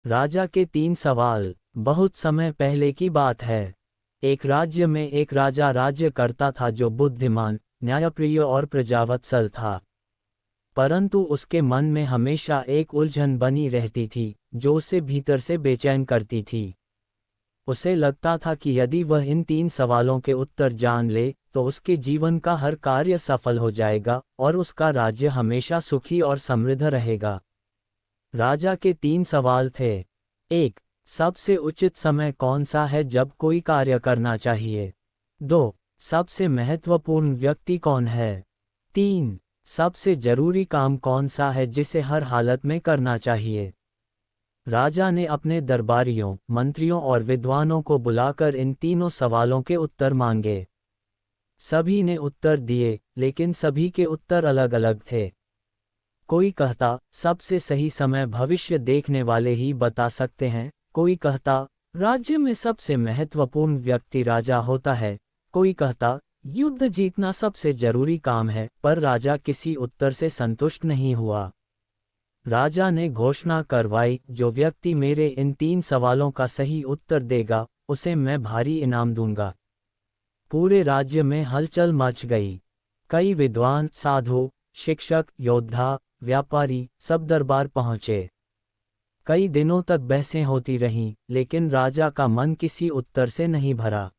राजा के 3 सवाल। बहुत समय पहले की बात है। एक राज्य में एक राजा राज्य करता था जो बुद्धिमान, न्यायप्रिय और प्रजावत्सल था। परंतु उसके मन में हमेशा एक उलझन बनी रहती थी जो उसे भीतर से बेचैन करती थी। उसे लगता था कि यदि वह इन 3 सवालों के उत्तर जान ले तो उसके जीवन का हर कार्य सफल हो जाएगा और उसका राज्य हमेशा सुखी और समृद्ध रहेगा। राजा के 3 सवाल थे। 1. सबसे उचित समय कौन सा है जब कोई कार्य करना चाहिए? 2. सबसे महत्वपूर्ण व्यक्ति कौन है? 3. सबसे जरूरी काम कौन सा है जिसे हर हालत में करना चाहिए? राजा ने अपने दरबारियों, मंत्रियों और विद्वानों को बुलाकर इन तीनों सवालों के उत्तर मांगे। सभी ने उत्तर दिए, लेकिन सभी के उत्तर अलग अलग थे। कोई कहता, सबसे सही समय भविष्य देखने वाले ही बता सकते हैं। कोई कहता, राज्य में सबसे महत्वपूर्ण व्यक्ति राजा होता है। कोई कहता, युद्ध जीतना सबसे जरूरी काम है। पर राजा किसी उत्तर से संतुष्ट नहीं हुआ। राजा ने घोषणा करवाई, जो व्यक्ति मेरे इन 3 सवालों का सही उत्तर देगा उसे मैं भारी इनाम दूंगा। पूरे राज्य में हलचल मच गई। कई विद्वान, साधु, शिक्षक, योद्धा, व्यापारी सब दरबार पहुंचे। कई दिनों तक बहसें होती रहीं, लेकिन राजा का मन किसी उत्तर से नहीं भरा।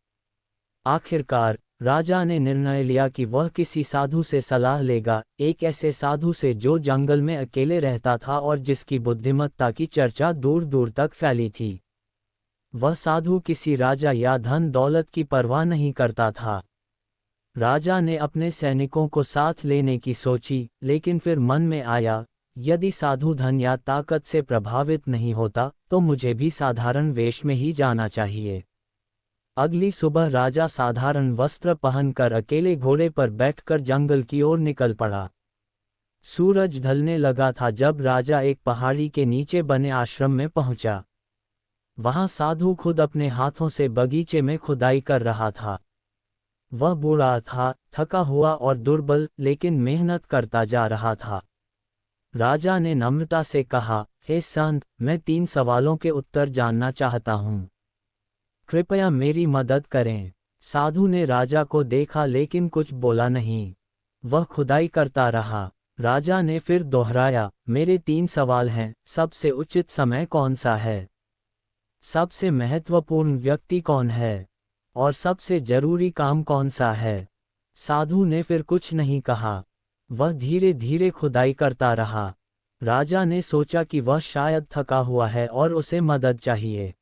आखिरकार राजा ने निर्णय लिया कि वह किसी साधु से सलाह लेगा, एक ऐसे साधु से जो जंगल में अकेले रहता था और जिसकी बुद्धिमत्ता की चर्चा दूर दूर तक फैली थी। वह साधु किसी राजा या धन दौलत की परवाह नहीं करता था। राजा ने अपने सैनिकों को साथ लेने की सोची, लेकिन फिर मन में आया, यदि साधु धन या ताकत से प्रभावित नहीं होता तो मुझे भी साधारण वेश में ही जाना चाहिए। अगली सुबह राजा साधारण वस्त्र पहनकर अकेले घोड़े पर बैठकर जंगल की ओर निकल पड़ा। सूरज ढलने लगा था जब राजा एक पहाड़ी के नीचे बने आश्रम में पहुंचा। वहां साधु खुद अपने हाथों से बगीचे में खुदाई कर रहा था। वह बूढ़ा था, थका हुआ और दुर्बल, लेकिन मेहनत करता जा रहा था। राजा ने नम्रता से कहा, हे संत, मैं 3 सवालों के उत्तर जानना चाहता हूँ। कृपया मेरी मदद करें। साधु ने राजा को देखा लेकिन कुछ बोला नहीं। वह खुदाई करता रहा। राजा ने फिर दोहराया, मेरे 3 सवाल हैं, सबसे उचित समय कौन सा है? सबसे महत्वपूर्ण व्यक्ति कौन है? और सबसे जरूरी काम कौन सा है? साधु ने फिर कुछ नहीं कहा। वह धीरे धीरे खुदाई करता रहा। राजा ने सोचा कि वह शायद थका हुआ है और उसे मदद चाहिए।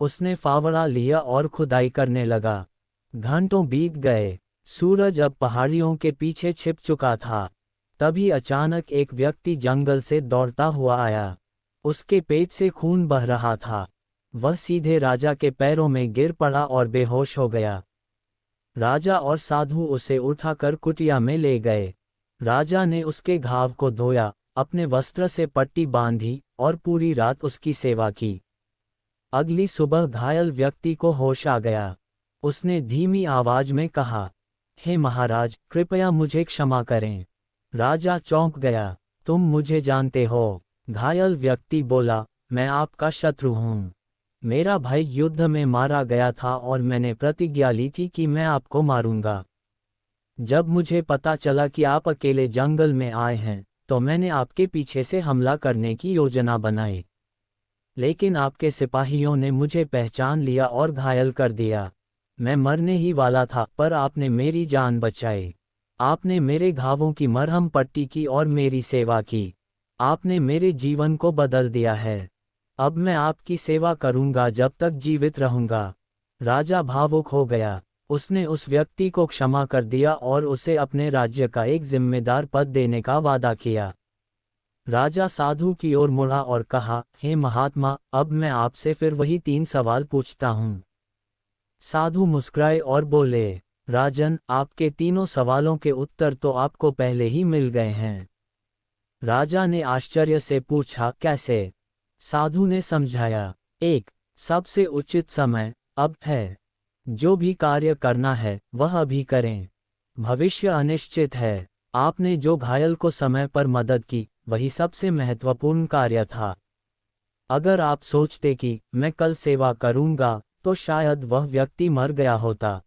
उसने फावड़ा लिया और खुदाई करने लगा। घंटों बीत गए। सूरज अब पहाड़ियों के पीछे छिप चुका था। तभी अचानक एक व्यक्ति जंगल से दौड़ता हुआ आया। उसके पेट से खून बह रहा था। वह सीधे राजा के पैरों में गिर पड़ा और बेहोश हो गया। राजा और साधु उसे उठाकर कुटिया में ले गए। राजा ने उसके घाव को धोया, अपने वस्त्र से पट्टी बांधी और पूरी रात उसकी सेवा की। अगली सुबह घायल व्यक्ति को होश आ गया। उसने धीमी आवाज में कहा, हे महाराज, कृपया मुझे क्षमा करें। राजा चौंक गया, तुम मुझे जानते हो? घायल व्यक्ति बोला, मैं आपका शत्रु हूँ। मेरा भाई युद्ध में मारा गया था और मैंने प्रतिज्ञा ली थी कि मैं आपको मारूंगा। जब मुझे पता चला कि आप अकेले जंगल में आए हैं तो मैंने आपके पीछे से हमला करने की योजना बनाई। लेकिन आपके सिपाहियों ने मुझे पहचान लिया और घायल कर दिया। मैं मरने ही वाला था, पर आपने मेरी जान बचाई। आपने मेरे घावों की मरहम पट्टी की और मेरी सेवा की। आपने मेरे जीवन को बदल दिया है। अब मैं आपकी सेवा करूंगा जब तक जीवित रहूंगा। राजा भावुक हो गया। उसने उस व्यक्ति को क्षमा कर दिया और उसे अपने राज्य का एक जिम्मेदार पद देने का वादा किया। राजा साधु की ओर मुड़ा और कहा, हे महात्मा, अब मैं आपसे फिर वही 3 सवाल पूछता हूँ। साधु मुस्कुराए और बोले, राजन, आपके तीनों सवालों के उत्तर तो आपको पहले ही मिल गए हैं। राजा ने आश्चर्य से पूछा, कैसे? साधु ने समझाया, 1. सबसे उचित समय अब है। जो भी कार्य करना है वह अभी करें। भविष्य अनिश्चित है। आपने जो घायल को समय पर मदद की वही सबसे महत्वपूर्ण कार्य था। अगर आप सोचते कि मैं कल सेवा करूंगा, तो शायद वह व्यक्ति मर गया होता।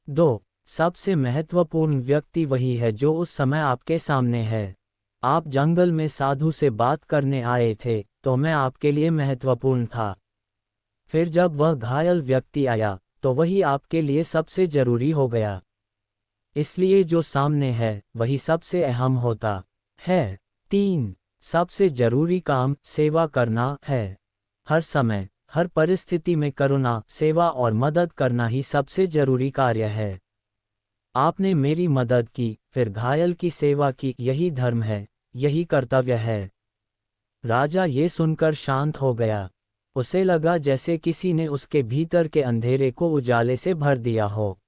2. सबसे महत्वपूर्ण व्यक्ति वही है जो उस समय आपके सामने है। आप जंगल में साधु से बात करने आए थे, तो मैं आपके लिए महत्वपूर्ण था। फिर जब वह घायल व्यक्ति आया, तो वही आपके लिए सबसे जरूरी हो गया। इसलिए जो सामने है, वही सबसे अहम होता है। 3. सबसे जरूरी काम सेवा करना है। हर समय, हर परिस्थिति में करुणा, सेवा और मदद करना ही सबसे जरूरी कार्य है। आपने मेरी मदद की, फिर घायल की सेवा की, यही धर्म है, यही कर्तव्य है। राजा ये सुनकर शांत हो गया। उसे लगा जैसे किसी ने उसके भीतर के अंधेरे को उजाले से भर दिया हो।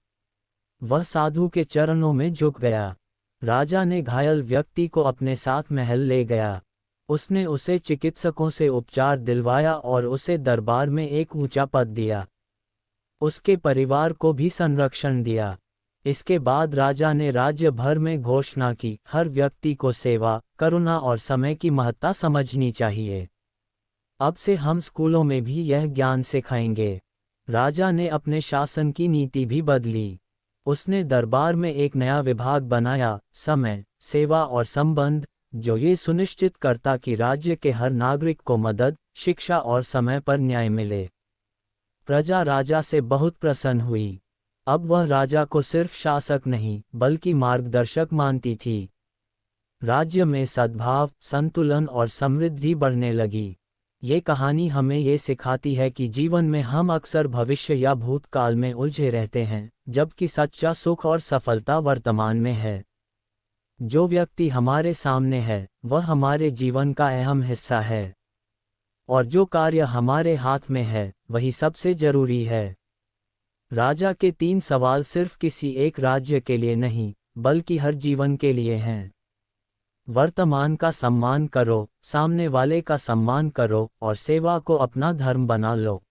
वह साधु के चरणों में झुक गया। राजा ने घायल व्यक्ति को अपने साथ महल ले गया। उसने उसे चिकित्सकों से उपचार दिलवाया और उसे दरबार में एक ऊंचा पद दिया। उसके परिवार को भी संरक्षण दिया। इसके बाद राजा ने राज्य भर में घोषणा की, हर व्यक्ति को सेवा, करुणा और समय की महत्ता समझनी चाहिए। अब से हम स्कूलों में भी यह ज्ञान सिखाएंगे। राजा ने अपने शासन की नीति भी बदली। उसने दरबार में एक नया विभाग बनाया, समय, सेवा और संबंध, जो ये सुनिश्चित करता कि राज्य के हर नागरिक को मदद, शिक्षा और समय पर न्याय मिले। प्रजा राजा से बहुत प्रसन्न हुई। अब वह राजा को सिर्फ शासक नहीं, बल्कि मार्गदर्शक मानती थी। राज्य में सद्भाव, संतुलन और समृद्धि बढ़ने लगी। ये कहानी हमें ये सिखाती है कि जीवन में हम अक्सर भविष्य या भूतकाल में उलझे रहते हैं, जबकि सच्चा सुख और सफलता वर्तमान में है। जो व्यक्ति हमारे सामने है, वह हमारे जीवन का अहम हिस्सा है। और जो कार्य हमारे हाथ में है, वही सबसे जरूरी है। राजा के 3 सवाल सिर्फ किसी एक राज्य के लिए नहीं, बल्कि हर जीवन के लिए हैं। वर्तमान का सम्मान करो, सामने वाले का सम्मान करो और सेवा को अपना धर्म बना लो।